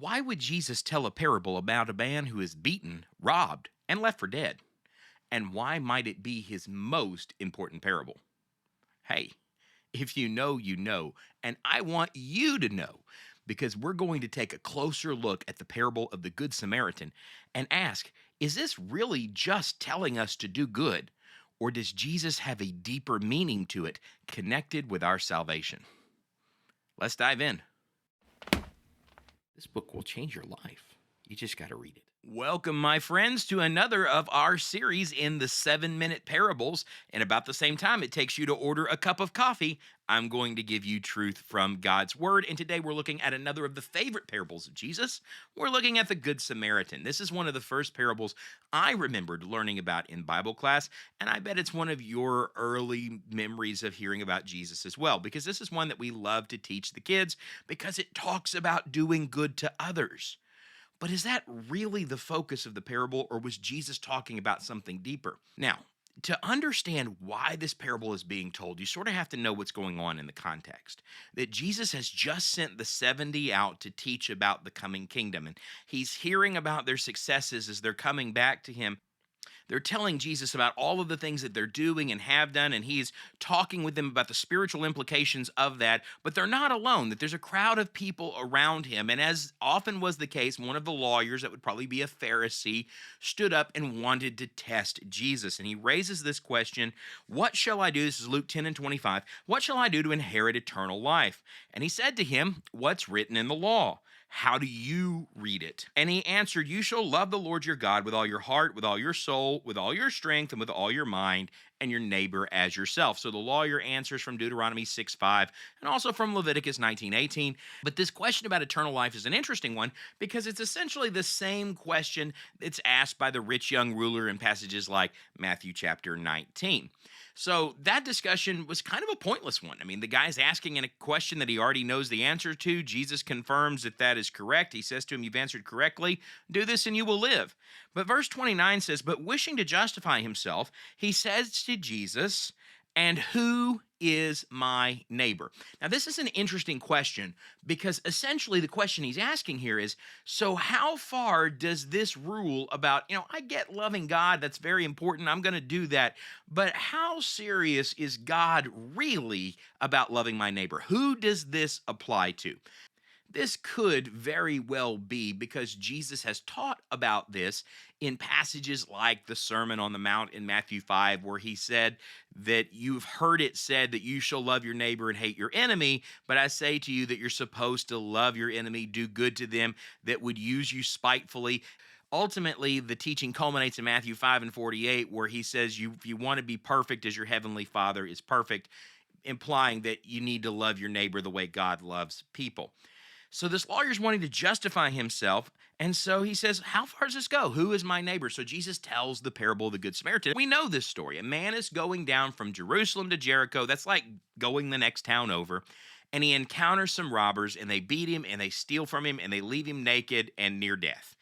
Why would Jesus tell a parable about a man who is beaten, robbed, and left for dead? And why might it be his most important parable? Hey, if you know, you know. And I want you to know because we're going to take a closer look at the parable of the Good Samaritan and ask, is this really just telling us to do good? Or does Jesus have a deeper meaning to it connected with our salvation? Let's dive in. This book will change your life. You just got to read it. Welcome, my friends, to another of our series in the 7-minute parables. And about the same time it takes you to order a cup of coffee, I'm going to give you truth from God's Word. And today we're looking at another of the favorite parables of Jesus. We're looking at the Good Samaritan. This is one of the first parables I remembered learning about in Bible class. And I bet it's one of your early memories of hearing about Jesus as well, because this is one that we love to teach the kids because it talks about doing good to others. But is that really the focus of the parable, or was Jesus talking about something deeper? Now, to understand why this parable is being told, you sort of have to know what's going on in the context. That Jesus has just sent the 70 out to teach about the coming kingdom, and he's hearing about their successes as they're coming back to him. They're telling Jesus about all of the things that they're doing and have done, and he's talking with them about the spiritual implications of that. But they're not alone, that there's a crowd of people around him. And as often was the case, one of the lawyers, that would probably be a Pharisee, stood up and wanted to test Jesus. And he raises this question: what shall I do? This is Luke 10 and 25. What shall I do to inherit eternal life? And he said to him, what's written in the law? How do you read it? And he answered, you shall love the Lord your God with all your heart, with all your soul, with all your strength, and with all your mind, and your neighbor as yourself. So the lawyer answers from Deuteronomy 6:5 and also from Leviticus 19:18. But this question about eternal life is an interesting one because it's essentially the same question that's asked by the rich young ruler in passages like Matthew chapter 19. So that discussion was kind of a pointless one. I mean, the guy's asking a question that he already knows the answer to. Jesus confirms that that is correct. He says to him, you've answered correctly. Do this and you will live. But verse 29 says, but wishing to justify himself, he says to Jesus, and who is my neighbor? Now, this is an interesting question because essentially the question he's asking here is, so how far does this rule about, I get loving God, that's very important, I'm going to do that, but how serious is God really about loving my neighbor? Who does this apply to? This could very well be because Jesus has taught about this in passages like the Sermon on the Mount in Matthew 5, where he said that you've heard it said that you shall love your neighbor and hate your enemy. But I say to you that you're supposed to love your enemy, do good to them that would use you spitefully. Ultimately, the teaching culminates in Matthew 5 and 48, where he says, if you want to be perfect as your heavenly Father is perfect, implying that you need to love your neighbor the way God loves people. So this lawyer's wanting to justify himself. And so he says, how far does this go? Who is my neighbor? So Jesus tells the parable of the Good Samaritan. We know this story. A man is going down from Jerusalem to Jericho. That's like going the next town over. And he encounters some robbers, and they beat him and they steal from him and they leave him naked and near death.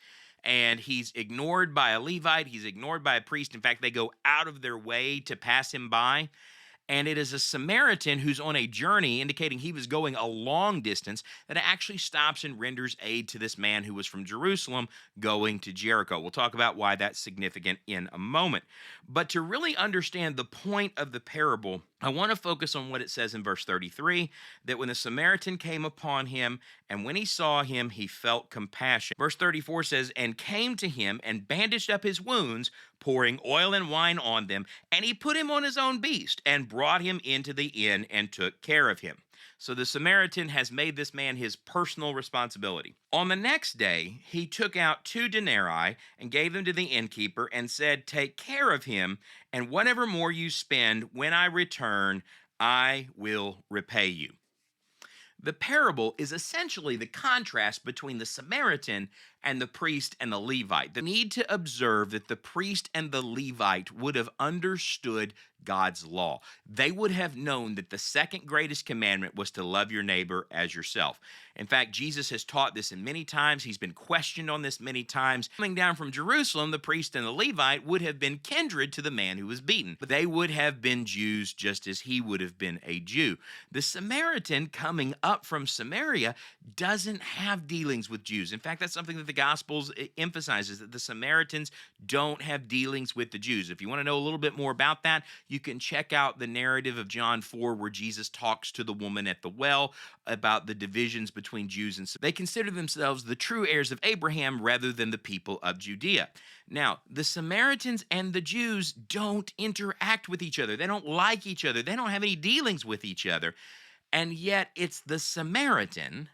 And he's ignored by a Levite. He's ignored by a priest. In fact, they go out of their way to pass him by. And it is a Samaritan who's on a journey, indicating he was going a long distance, that actually stops and renders aid to this man who was from Jerusalem going to Jericho. We'll talk about why that's significant in a moment. But to really understand the point of the parable, I want to focus on what it says in verse 33, that when the Samaritan came upon him, and when he saw him, he felt compassion. Verse 34 says, and came to him and bandaged up his wounds, pouring oil and wine on them, and he put him on his own beast and brought him into the inn and took care of him. So the Samaritan has made this man his personal responsibility. On the next day, he took out 2 denarii and gave them to the innkeeper and said, take care of him, and whatever more you spend, when I return, I will repay you. The parable is essentially the contrast between the Samaritan and the priest and the Levite. The need to observe that the priest and the Levite would have understood God's law. They would have known that the second greatest commandment was to love your neighbor as yourself. In fact, Jesus has taught this in many times. He's been questioned on this many times. Coming down from Jerusalem, the priest and the Levite would have been kindred to the man who was beaten. But they would have been Jews just as he would have been a Jew. The Samaritan coming up from Samaria doesn't have dealings with Jews. In fact, that's something that the Gospels emphasizes, that the Samaritans don't have dealings with the Jews. If you want to know a little bit more about that, you can check out the narrative of John 4 where Jesus talks to the woman at the well about the divisions between Jews and Samaritans. They consider themselves the true heirs of Abraham rather than the people of Judea. Now, the Samaritans and the Jews don't interact with each other. They don't like each other. They don't have any dealings with each other. And yet it's the Samaritan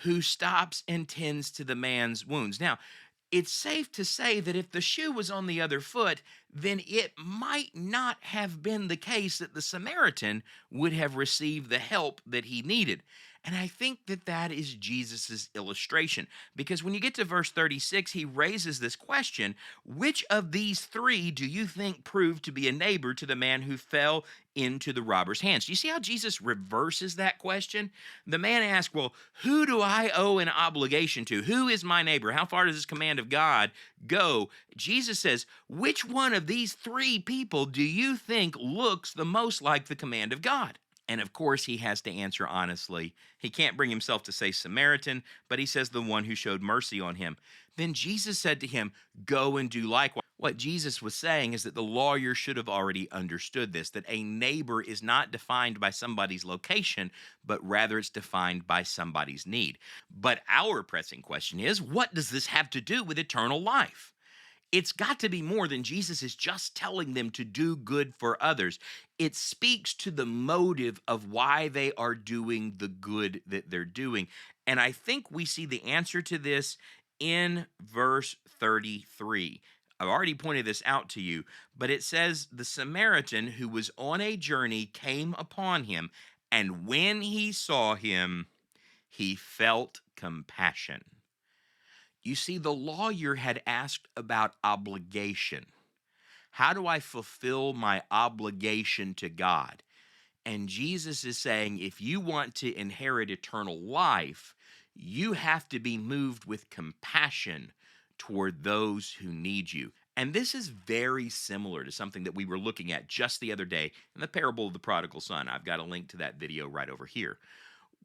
who stops and tends to the man's wounds. Now, it's safe to say that if the shoe was on the other foot, then it might not have been the case that the Samaritan would have received the help that he needed. And I think that that is Jesus's illustration, because when you get to verse 36, he raises this question: which of these three do you think proved to be a neighbor to the man who fell into the robber's hands? Do you see how Jesus reverses that question? The man asked, well, who do I owe an obligation to? Who is my neighbor? How far does this command of God go? Jesus says, which one of these three people do you think looks the most like the command of God? And of course, he has to answer honestly. He can't bring himself to say Samaritan, but he says the one who showed mercy on him. Then Jesus said to him, go and do likewise. What Jesus was saying is that the lawyer should have already understood this, that a neighbor is not defined by somebody's location, but rather it's defined by somebody's need. But our pressing question is, what does this have to do with eternal life? It's got to be more than Jesus is just telling them to do good for others. It speaks to the motive of why they are doing the good that they're doing. And I think we see the answer to this in verse 33. I've already pointed this out to you, but it says, the Samaritan who was on a journey came upon him, and when he saw him, he felt compassion. You see, the lawyer had asked about obligation. How do I fulfill my obligation to God? And Jesus is saying, if you want to inherit eternal life, you have to be moved with compassion toward those who need you. And this is very similar to something that we were looking at just the other day in the parable of the prodigal son. I've got a link to that video right over here,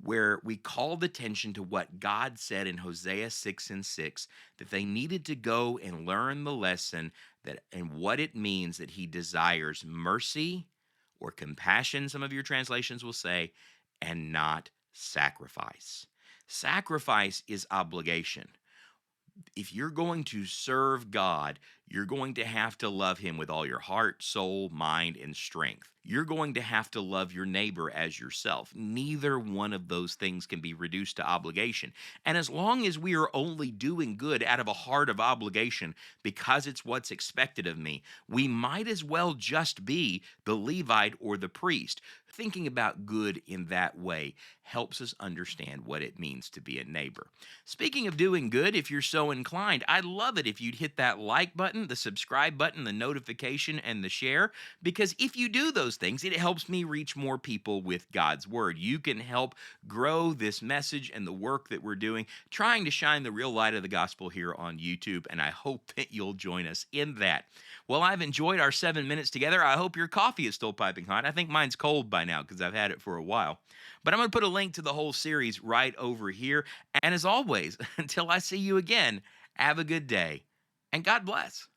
where we called attention to what God said in Hosea 6:6, that they needed to go and learn the lesson that and what it means that he desires mercy or compassion, some of your translations will say, and not sacrifice. Sacrifice is obligation. If you're going to serve God, you're going to have to love him with all your heart, soul, mind, and strength. You're going to have to love your neighbor as yourself. Neither one of those things can be reduced to obligation. And as long as we are only doing good out of a heart of obligation because it's what's expected of me, we might as well just be the Levite or the priest. Thinking about good in that way helps us understand what it means to be a neighbor. Speaking of doing good, if you're so inclined, I'd love it if you'd hit that like button, the subscribe button, the notification, and the share, because if you do those things, it helps me reach more people with God's word. You can help grow this message and the work that we're doing, trying to shine the real light of the gospel here on YouTube, and I hope that you'll join us in that. Well, I've enjoyed our 7 minutes together. I hope your coffee is still piping hot. I think mine's cold by now because I've had it for a while. But I'm going to put a link to the whole series right over here. And as always, until I see you again, have a good day and God bless.